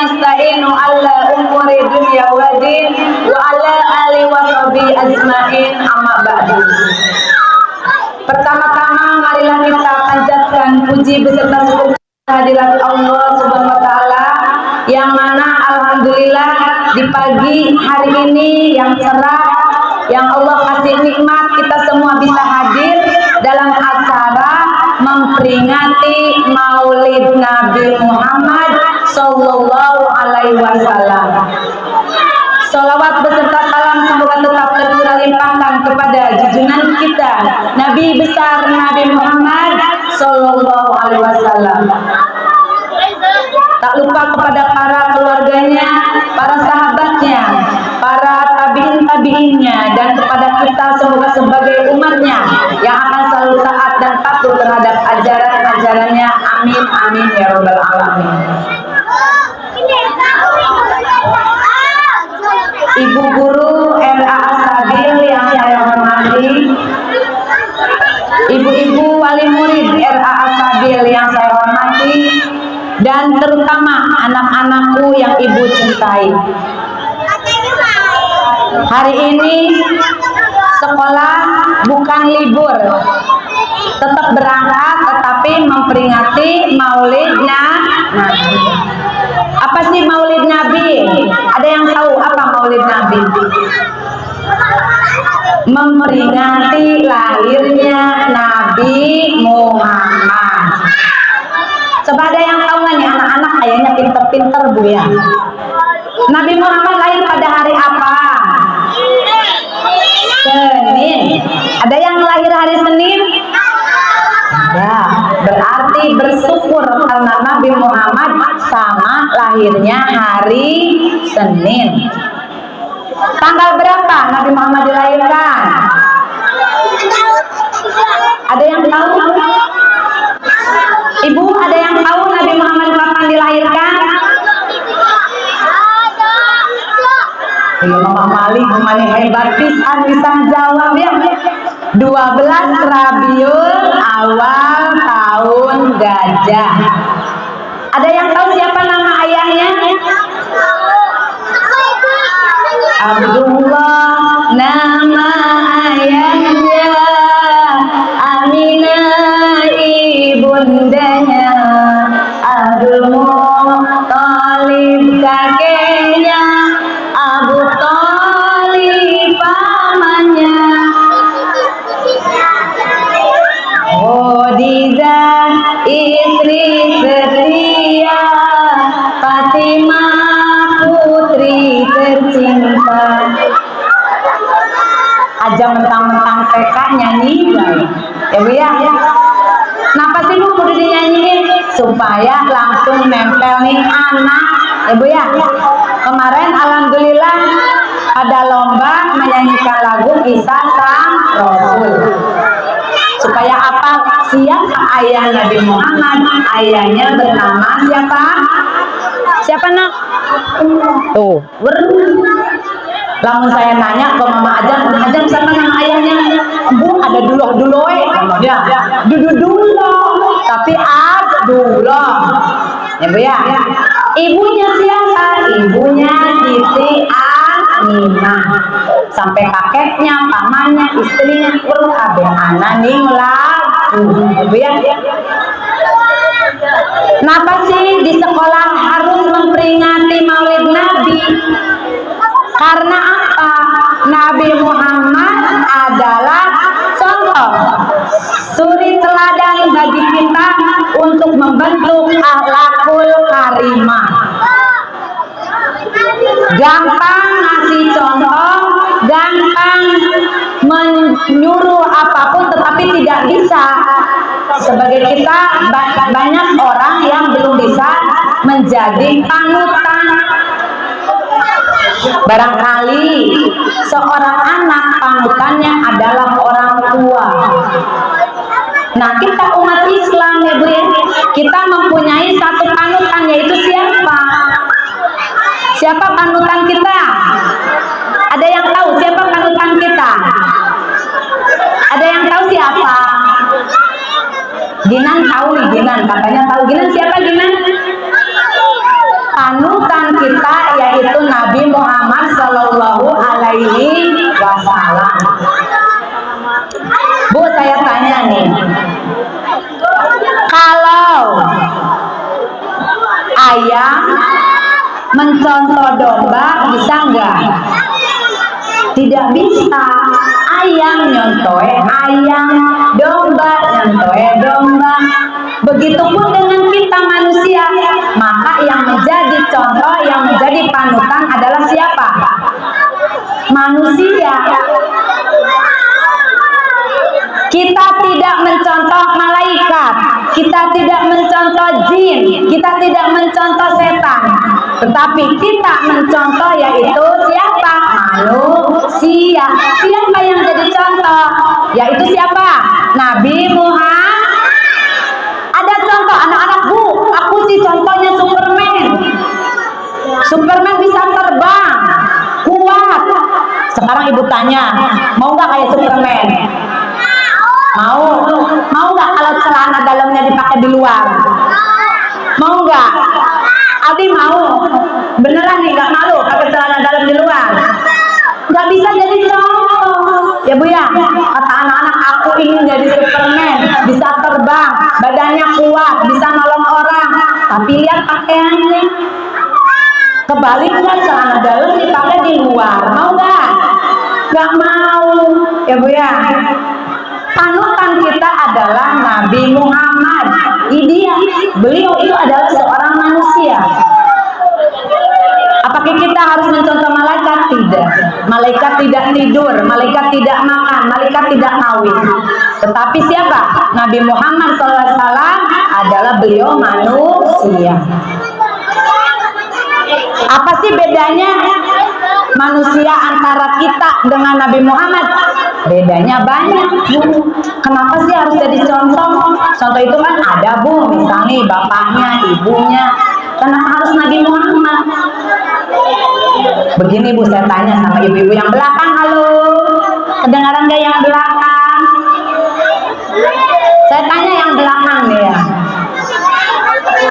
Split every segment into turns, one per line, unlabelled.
nasta'inu alla umuri dunya wa din wa ala alihi wa sahbihi ajmain amma ba'du. Pertama-tama marilah kita panjatkan puji beserta syukur kehadirat Allah Subhanahu wa taala yang mana alhamdulillah di pagi hari ini yang cerah, yang Allah kasih nikmat, kita semua bisa hadir dalam acara memperingati Maulid Nabi Muhammad Sallallahu Alaihi Wasallam. Salawat beserta salam semoga tetap tercurah limpahkan kepada junjungan kita Nabi besar Nabi Muhammad Sallallahu Alaihi Wasallam. Tak lupa kepada para keluarganya, para sahabatnya, para tabi'in-tabi'innya, dan kepada kita semoga sebagai umatnya yang akan selalu taat dan patuh terhadap ajaran-ajarannya. Amin amin ya rabbal alamin. Ibu guru RA Asabil yang saya hormati, ibu-ibu wali murid RA Asabil yang saya hormati, dan terutama anak-anakku yang ibu cintai. Hari ini sekolah bukan libur, tetap berangkat tetapi memperingati Maulid Nabi. Apa sih Maulid Nabi? Ada yang tahu apa Maulid Nabi? Memperingati lahirnya Nabi Muhammad. Coba ada yang tahu nggak nih anak-anak, kayaknya pinter-pinter bu ya. Nabi Muhammad lahir pada hari apa? Senin. Ada yang lahir hari Senin? Ada. Berarti bersyukur karena Nabi Muhammad sama lahirnya hari Senin. Tanggal berapa Nabi Muhammad dilahirkan? Ada yang tahu? Ibu, ada yang tahu Nabi Muhammad kapan dilahirkan? Mama Malik, Mama hebat pisan bisa jawab ya. 12 Rabiul Awal tahun Gajah. Ada yang tahu siapa nama ayahnya? Abdullah nama ayahnya, Aminah ibundanya, Abdul Muthalib kakeknya, Abu Thalib pamannya, Khadijah istri setia, Fatimah putri tercinta. Aja mentang-mentang TK nyanyi ya bu ya. Kenapa sih bu kudu dinyanyiin? Supaya langsung nempel nih anak ya bu ya. Kemarin alhamdulillah ada lomba menyanyikan lagu Kisah Sang Rasul. Supaya apa? Siapa ayah Nabi Muhammad? Ayahnya bernama siapa? Siapa nak? Tuh, lamun saya nanya ke Mama Ajam siapa nama ayahnya? Bu, ada dulu ya, dulu, tapi Abdullah. Ya bu ya. Ibunya siapa? Ibunya Siti Aminah. Sampai kakeknya, pamannya, istrinya, kabeh ana ning lagu. Ya bu ya. Kenapa sih di sekolah harus memperingati Maulid Nabi? Karena apa? Nabi Muhammad adalah contoh suri teladan bagi kita untuk membentuk akhlakul karimah. Gampang ngasih contoh, gampang menyuruh apapun, tetapi tidak bisa. Sebagai kita banyak orang yang belum bisa menjadi panutan. Barangkali seorang anak panutannya adalah orang tua. Nah, kita umat Islam ya Bu ya, kita mempunyai satu panutan, yaitu siapa? Siapa panutan kita? Ada yang tahu siapa panutan kita? Ada yang tahu siapa? Ginan tahu nih, Ginan katanya tahu. Ginan siapa Ginan? Panutan ayam mencontoh domba bisa enggak? Tidak bisa. Ayam nyontoe ayam, domba nyontoe domba. Begitupun dengan kita manusia. Maka yang menjadi contoh, yang menjadi panutan adalah siapa? Manusia. Kita tidak mencontoh malaikat, kita tidak mencontoh jin, kita tidak mencontoh setan, tetapi kita mencontoh yaitu siapa? Manusia. Siapa yang jadi contoh? Yaitu siapa? Nabi Muhammad. Ada contoh anak-anak, Bu, aku sih contohnya Superman. Superman bisa terbang, kuat. Sekarang ibu tanya, mau nggak kayak Superman? Mau nggak kalau celana dalamnya dipakai di luar? Mau nggak? Aldi mau? Beneran nih, nggak malu pakai celana dalam di luar? Nggak bisa jadi contoh ya Bu ya. Kata anak-anak, aku ingin jadi Superman, bisa terbang, badannya kuat, bisa nolong orang. Tapi lihat pakaiannya, kebaliknya celana dalam dipakai di luar. Mau nggak? Nggak mau ya Bu ya. Panutan kita adalah Nabi Muhammad. Beliau itu adalah seorang manusia. Apakah kita harus mencontoh malaikat? Tidak. Malaikat tidak tidur, malaikat tidak makan, malaikat tidak kawin. Tetapi siapa? Nabi Muhammad SAW adalah beliau manusia. Apa sih bedanya manusia antara kita dengan Nabi Muhammad? Bedanya banyak, Bu. Kenapa sih harus jadi contoh? Contoh itu kan ada, Bu, misalnya bapaknya, ibunya. Kenapa harus Nabi Muhammad? Begini, Bu, saya tanya sama ibu-ibu yang belakang. Halo, kedengaran gak yang belakang? Saya tanya yang belakang nih ya.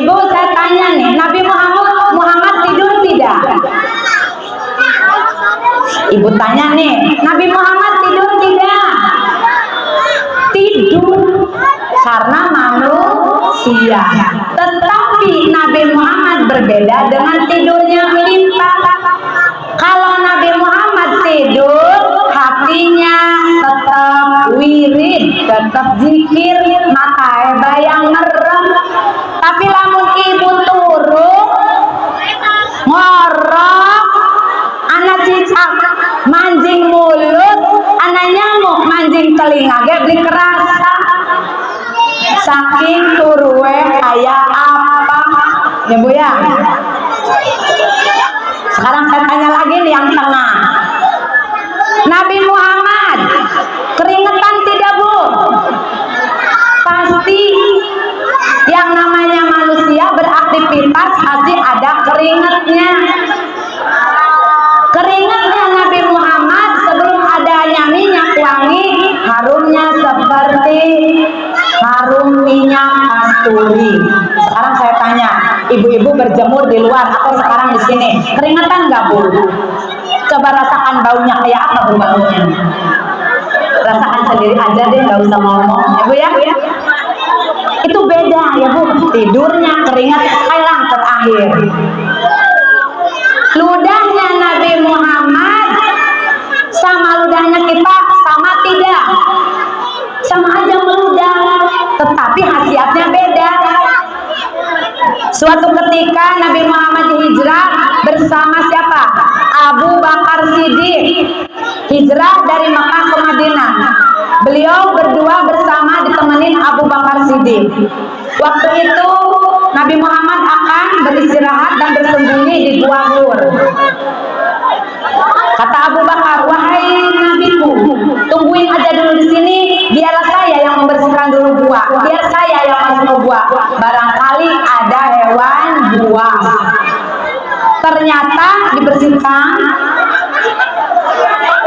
Ibu, saya tanya nih, Nabi Muhammad tidur tidak? Ibu tanya nih, Nabi Muhammad tidur tidak? Tidur, karena manusia. Tetapi Nabi Muhammad berbeda dengan tidurnya kita. Kalau Nabi Muhammad tidur, hatinya tetap wirid, tetap zikir, mata bayang merem. Tapi lamun ibu turun ngorok, anak cicak manjing mulut, anak nyamuk manjing telinga, ge beli kerasa. Saking turuwe kayak apa ya Bu ya. Sekarang saya tanya lagi nih yang tengah, Nabi Muhammad keringetan tidak, Bu? Pasti. Yang namanya manusia beraktivitas pasti ada keringetnya. Keringatnya Nabi Muhammad sebelum adanya minyak wangi, harumnya seperti harum minyak kasturi. Sekarang saya tanya, ibu-ibu berjemur di luar atau sekarang di sini, keringetan nggak, Bu? Coba rasakan baunya kayak apa, Bu, baunya? Rasakan sendiri aja deh, nggak usah ngomong, ya Bu ya. Itu beda ya Bu, tidurnya, keringatnya. Sekarang terakhir, ludahnya Nabi Muhammad sama ludahnya kita sama tidak? Sama aja meludah, tetapi khasiatnya beda. Suatu ketika Nabi Muhammad hijrah bersama siapa? Abu Bakar Siddiq. Hijrah dari Mekah ke Madinah. Beliau berdua bersama ditemenin Abu Bakar Siddiq. Waktu itu Nabi Muhammad akan beristirahat dan bersembunyi di Gua Sur. Kata Abu Bakar, wahai nabiku, tungguin aja dulu di sini, biar saya yang membersihkan dulu gua, biar saya yang masuk ke gua. Barangkali ada hewan buas. Ternyata dibersihkan.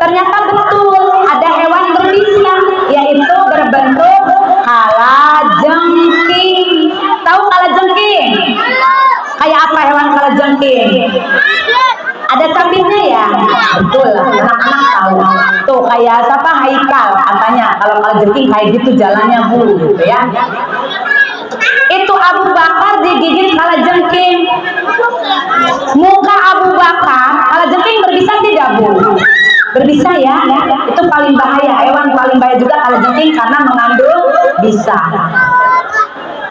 Ternyata betul ada hewan berbisa, yaitu berbentuk kalajengking. Tahu kalajengking? Kayak apa hewan kalajengking? Ada sapinya ya? Betul, anak-anak tahu. Tuh kayak siapa? Haikal katanya. Kalau kalajengking kayak gitu jalannya, Bu, gitu ya. Itu Abu Bakar digigit kalajengking. Bakar, kalau jengking berbisa tidak, Bu? Berbisa ya, itu paling bahaya, hewan paling bahaya juga kalau jengking karena mengandung bisa.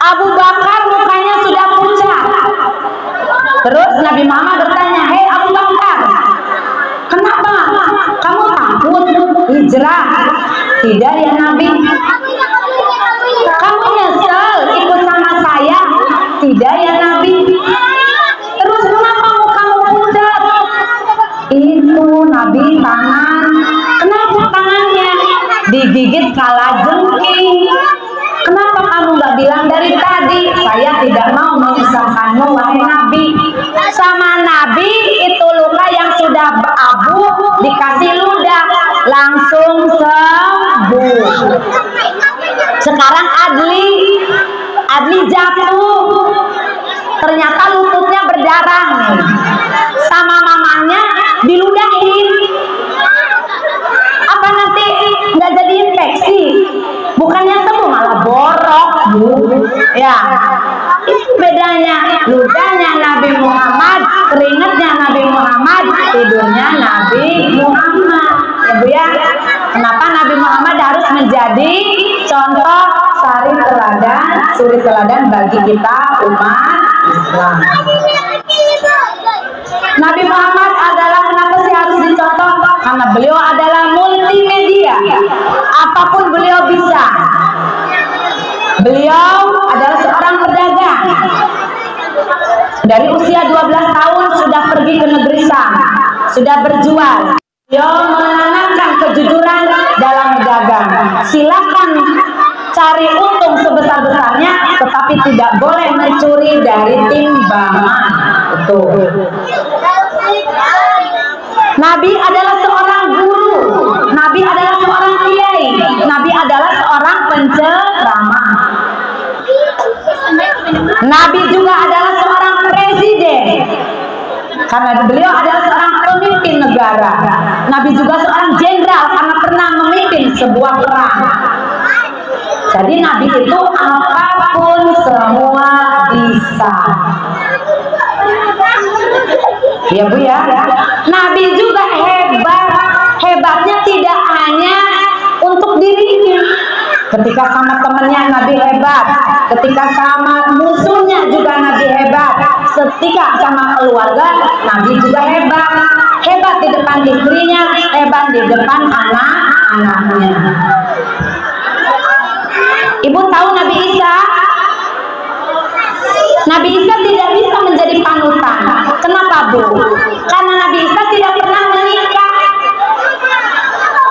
Abu Bakar mukanya sudah pucat. Terus Nabi Muhammad bertanya, hei Abu Bakar, kenapa kamu takut hijrah? Tidak ya Nabi. Kamu nyesel ikut sama saya? Tidak ya Nabi. Terus kenapa kamu pucat? Itu Nabi tangan. Kenapa tangannya digigit kala jengking? Kenapa kamu nggak bilang dari tadi? Saya tidak mau menyusahkanmu wahai Nabi. Sama Nabi itu luka yang sudah abu dikasih ludah langsung sembuh. Sekarang Adli jatuh, ternyata lututnya berdarah nih. Sama mamanya diludahin. Apa nanti nggak jadi infeksi? Bukannya sembuh malah borok, Bu. Ya, itu bedanya. Ludahnya Nabi Muhammad, keringatnya Nabi Muhammad, tidurnya Nabi Muhammad. Ya Bu ya. Kenapa Nabi Muhammad harus menjadi contoh suri teladan bagi kita umat Islam? Nabi Muhammad adalah, kenapa sih harus dicontoh? Karena beliau adalah multimedia. Apapun beliau bisa. Beliau adalah seorang pedagang. Dari usia 12 tahun sudah pergi ke negeri Sam, sudah berjual. Beliau menanamkan kejujuran dalam dagang. Silakan cari untung sebesar-besarnya, tetapi tidak boleh mencuri dari timbangan. Betul. Nabi adalah seorang guru, Nabi adalah seorang kiai, Nabi adalah seorang penceramah. Nabi juga adalah seorang presiden, karena beliau adalah seorang pemimpin negara. Nabi juga seorang jenderal karena pernah memimpin sebuah perang. Jadi Nabi itu apapun semua bisa. Ya Bu ya. Nabi juga hebat. Hebatnya tidak hanya untuk dirinya. Ketika sama temannya Nabi hebat, ketika sama musuhnya juga Nabi hebat, ketika sama keluarga Nabi juga hebat. Hebat di depan istrinya, hebat di depan anak-anaknya. Ibu tahu Nabi Isa? Nabi Isa tidak bisa menjadi panutan. Kenapa Bu? Karena Nabi Isa tidak pernah menikah.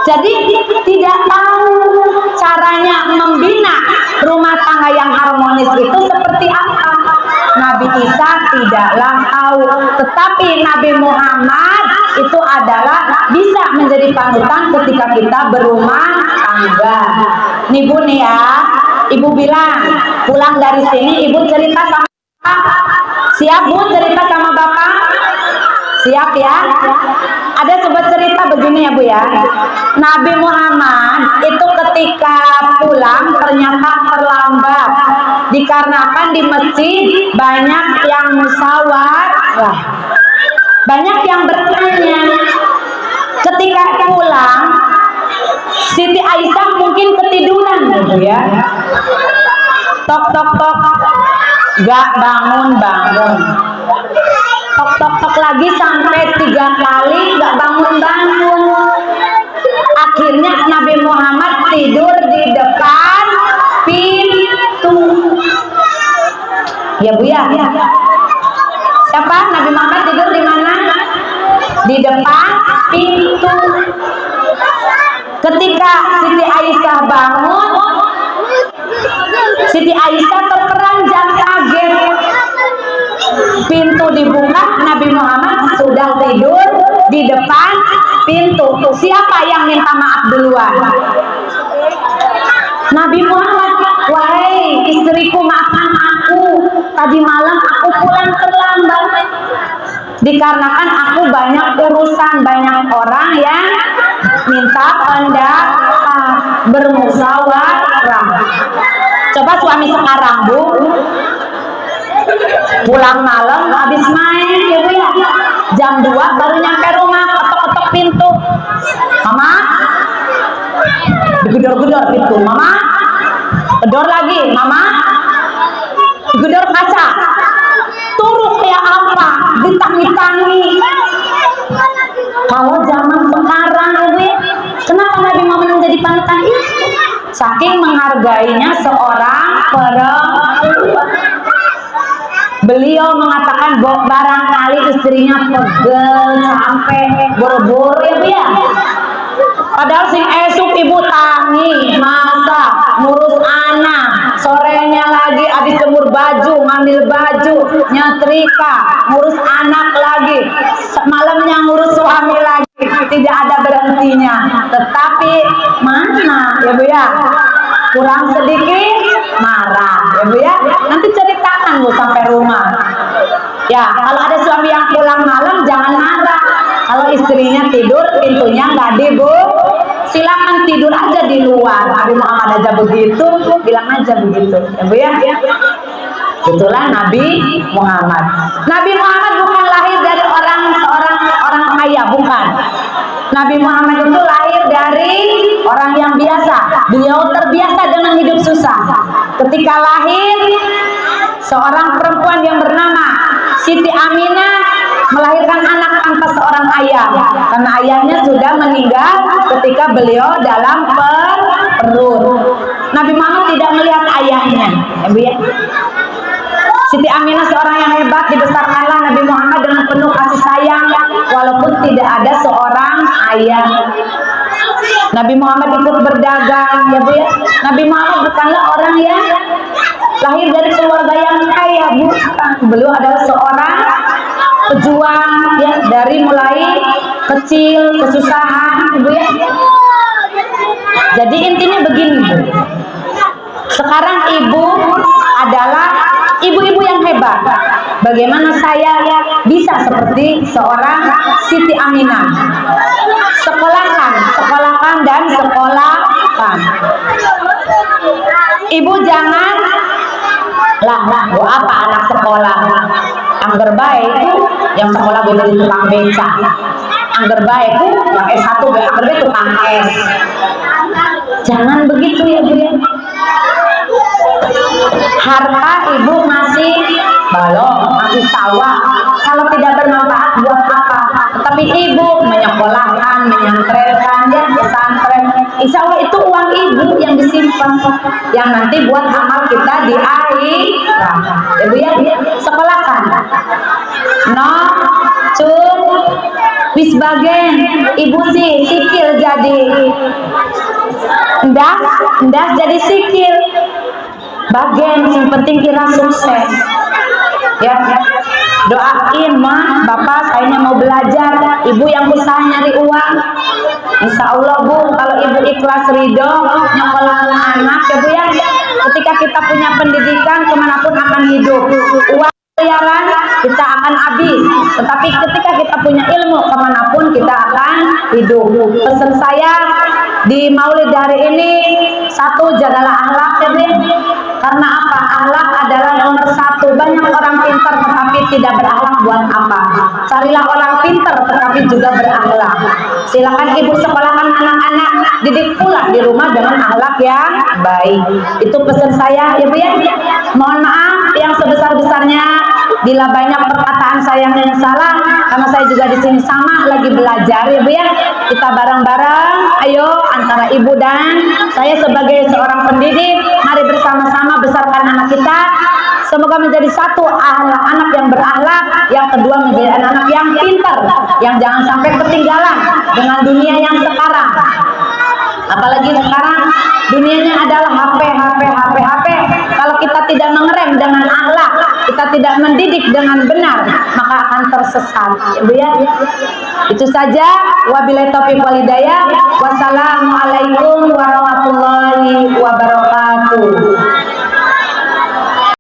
Jadi tidak tahu caranya membina rumah tangga yang harmonis itu seperti apa. Nabi Isa tidaklah tahu. Tetapi Nabi Muhammad itu adalah bisa menjadi panutan ketika kita berumah tangga. Nih Bu nih ya, Ibu bilang pulang dari sini Ibu cerita sama Bapak. Siap Bu cerita sama Bapak? Siap ya? Ada sebuah cerita begini ya Bu ya. Nabi Muhammad itu ketika pulang ternyata terlambat, dikarenakan di masjid banyak yang musyawarah, banyak yang bertanya. Ketika pulang Siti Aisyah mungkin ketiduran gitu ya. Tok tok tok, gak bangun. Tok tok tok lagi sampai 3 kali gak bangun. Akhirnya Nabi Muhammad tidur di depan pintu. Ya Bu ya. Siapa? Nabi Muhammad tidur di mana? Di depan pintu. Ketika Siti Aisyah bangun, Siti Aisyah terperanjat kaget. Pintu dibuka, Nabi Muhammad sudah tidur di depan pintu. Siapa yang minta maaf duluan? Nabi Muhammad. Wahai istriku, maafkan aku. Tadi malam aku pulang terlambat. Dikarenakan aku banyak urusan, banyak orang yang minta pendapat, bermusyawarah. Coba suami sekarang Bu, pulang malam habis main ya Bu ya, jam 2 baru nyampe rumah, ketok-ketok pintu, mama, digedor-gedor pintu, mama, gedor lagi, mama, digedor kaca, turun kayak apa, ditang-tangi. Kalau zaman sekarang kenapa Nabi Muhammad menjadi panutan itu? Saking menghargainya seorang perempuan. Beliau mengatakan barangkali istrinya pegel, capek, boro-boro ya Bu ya. Padahal sing esuk ibu tangi, masak, ngurus anak, sorenya lagi habis jemur baju, ngambil baju, nyetrika, ngurus anak lagi, malamnya ngurus suami lagi, tidak ada berhentinya. Tetapi mana ya Bu ya, kurang sedikit marah ya Bu ya. Nanti ceritakan Bu sampai rumah ya. Kalau ada suami yang pulang malam jangan marah. Kalau istrinya tidur pintunya nggak dibuka, silakan tidur aja di luar. Nabi Muhammad aja begitu, bilang aja begitu ya Bu ya. Itulah Nabi Muhammad. Nabi Muhammad bukan lahir dari orang kaya, bukan. Nabi Muhammad itu lahir dari orang yang biasa. Beliau terbiasa dengan hidup susah. Ketika lahir, seorang perempuan yang bernama Siti Aminah melahirkan anak tanpa seorang ayah, karena ayahnya sudah meninggal ketika beliau dalam perut. Nabi Muhammad tidak melihat ayahnya ya Bu ya. Siti Aminah seorang yang hebat, dibesarkanlah Nabi Muhammad dengan penuh kasih sayang walaupun tidak ada seorang ayah. Nabi Muhammad ikut berdagang ya Bu ya. Nabi Muhammad bukanlah orang yang lahir dari keluarga yang kaya, bukan. Beliau adalah seorang pejuang ya, dari mulai kecil kesusahan Bu ya. Jadi intinya begini Bu. Sekarang ibu adalah ibu-ibu yang hebat. Bagaimana saya bisa seperti seorang Siti Aminah? Sekolahkan dan sekolahkan. Ibu jangan bu apa anak sekolah. Angger baik yang sekolah gue jadi tukang beca. Angger baik yang S1 angger baik tukang S. Jangan begitu ya Bu ya. Harta ibu masih balong, masih sawah. Kalau tidak bermanfaat buat apa? Tetapi ibu menyekolahkan, menyantrenkan, ya pesantren. Insya Allah itu uang ibu yang disimpan, yang nanti buat amal kita di akhirat. Ya Bu ya, sekolahkan. No, cun, wis bagen, ibu sih sikil jadi. Ndas jadi sikil. Bagian yang penting kira sukses ya. Doain mah bapak saya mau belajar, ibu yang usaha nyari uang. Insya Allah Bu, kalau ibu ikhlas ridho nyekolahin anak ya Bu ya. Ketika kita punya pendidikan kemanapun akan hidup. Uang miliaran kita akan habis, tetapi ketika kita punya ilmu kemanapun kita akan hidup. Pesan saya di Maulid hari ini, satu, jagalah akhlak ya. Karena apa? Akhlak adalah nomor satu. Banyak orang pintar tetapi tidak berakhlak, buat apa? Carilah orang pintar tetapi juga berakhlak. Silakan ibu sekolahkan anak-anak, didik pula di rumah dengan akhlak yang baik. Itu pesan saya ya Bu ya. Mohon maaf yang sebesar-besarnya bila banyak perkataan saya yang salah, karena saya juga di sini sama lagi belajar ya Bu ya. Kita bareng-bareng, ayo antara ibu dan saya sebagai seorang pendidik, mari bersama-sama besarkan anak kita. Semoga menjadi satu anak yang berakhlak, yang kedua menjadi anak-anak yang pintar, yang jangan sampai ketinggalan dengan dunia yang sekarang. Apalagi sekarang dunianya adalah HP. Kalau kita tidak mengerem dengan akhlak, kita tidak mendidik dengan benar, maka akan tersesat ya Bu ya. Itu saja, wabillahi taufiq wal hidayah. Wassalamualaikum warahmatullahi wabarakatuh.